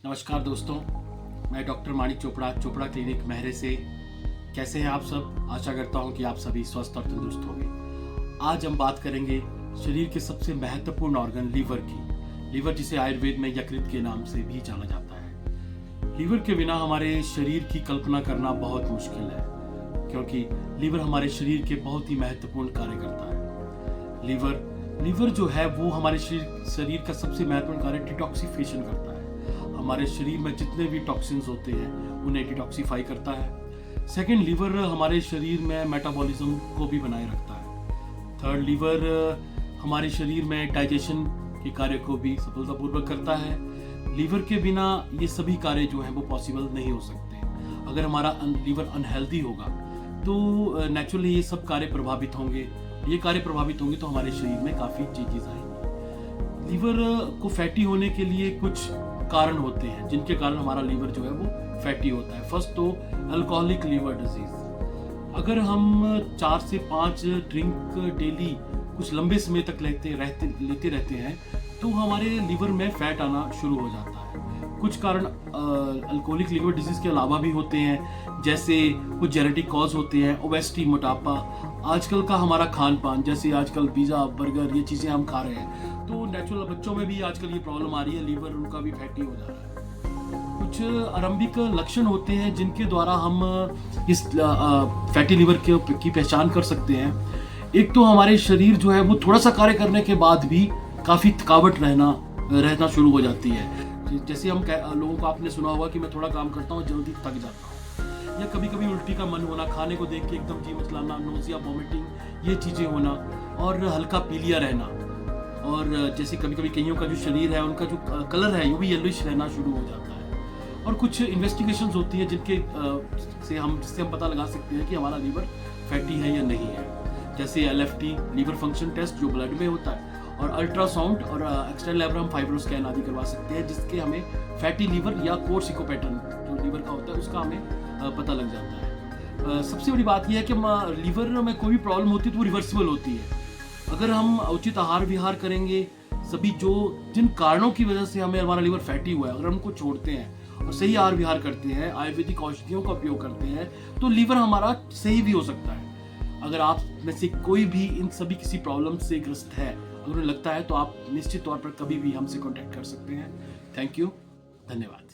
नमस्कार दोस्तों, मैं डॉक्टर माणिक चोपड़ा, चोपड़ा क्लिनिक महरे से। कैसे हैं आप सब? आशा करता हूं कि आप सभी स्वस्थ और तंदुरुस्त होंगे। आज हम बात करेंगे शरीर के सबसे महत्वपूर्ण ऑर्गन लीवर की। लीवर जिसे आयुर्वेद में यकृत के नाम से भी जाना जाता है। लीवर के बिना हमारे शरीर की कल्पना करना बहुत मुश्किल है, क्योंकि लीवर हमारे शरीर के बहुत ही महत्वपूर्ण कार्य करता है। लीवर जो है वो हमारे शरीर का सबसे महत्वपूर्ण कार्य डिटॉक्सिफिकेशन करता है। हमारे शरीर में जितने भी टॉक्सिन्स होते हैं उन्हें डिटॉक्सिफाई करता है। सेकंड, लीवर हमारे शरीर में मेटाबॉलिज्म को भी बनाए रखता है। थर्ड, लीवर हमारे शरीर में डाइजेशन के कार्य को भी सफलतापूर्वक करता है। लीवर के बिना ये सभी कार्य जो हैं वो पॉसिबल नहीं हो सकते। अगर हमारा लीवर अनहेल्दी होगा तो नेचुरली ये सब कार्य प्रभावित होंगे। ये कार्य प्रभावित होंगे तो हमारे शरीर में काफ़ी चेंजेस आएंगे। लीवर को फैटी होने के लिए कुछ कारण होते हैं जिनके कारण हमारा लीवर जो है वो फैटी होता है। फर्स्ट तो अल्कोहलिक लीवर डिजीज। अगर हम 4 से 5 ड्रिंक डेली कुछ लंबे समय तक लेते रहते हैं तो हमारे लीवर में फैट आना शुरू हो जाता है। कुछ कारण अल्कोहलिक लीवर डिजीज के अलावा भी होते हैं, जैसे कुछ जेनेटिक कॉज होते हैं, ओबेसिटी, मोटापा, आजकल का हमारा खान पान, जैसे आजकल पिज़्ज़ा, बर्गर, ये चीज़ें हम खा रहे हैं तो नेचुरल बच्चों में भी आजकल ये प्रॉब्लम आ रही है, लीवर उनका भी फैटी हो जा रहा है। कुछ आरंभिक लक्षण होते हैं जिनके द्वारा हम इस फैटी लीवर की पहचान कर सकते हैं। एक तो हमारे शरीर जो है वो थोड़ा सा कार्य करने के बाद भी काफ़ी थकावट रहना शुरू हो जाती है। जैसे हम लोगों को आपने सुना होगा कि मैं थोड़ा काम करता हूँ जल्दी थक जाता हूँ, या कभी कभी उल्टी का मन होना, खाने को देख के एकदम जी मचलाना, नोजिया, वॉमिटिंग, ये चीज़ें होना, और हल्का पीलिया रहना। और जैसे कभी कभी कईयों का जो शरीर है उनका जो कलर है वो भी येलोइश रहना शुरू हो जाता है। और कुछ इन्वेस्टिगेशंस होती है जिससे हम पता लगा सकते हैं कि हमारा लीवर फैटी है या नहीं है। जैसे LFT, लीवर फंक्शन टेस्ट, जो ब्लड में होता है, और अल्ट्रासाउंड और एक्सटर्नल लैब हम फाइब्रोस्कैन आदि करवा सकते हैं, जिसके हमें फैटी लीवर या कोर्सिको पैटर्न जो लीवर का होता है उसका हमें पता लग जाता है। सबसे बड़ी बात यह है कि लीवर में कोई भी प्रॉब्लम होती है तो वो रिवर्सिबल होती है। अगर हम उचित आहार विहार करेंगे, सभी जिन कारणों की वजह से हमारा लीवर फैटी हुआ है, अगर हमको छोड़ते हैं और सही आहार विहार करते हैं, आयुर्वेदिक औषधियों का उपयोग करते हैं, तो लीवर हमारा सही भी हो सकता है। अगर आप में से कोई भी इन सभी किसी प्रॉब्लम से ग्रस्त है, अगर उन्हें लगता है, तो आप निश्चित तौर पर कभी भी हमसे कांटेक्ट कर सकते हैं। थैंक यू, धन्यवाद।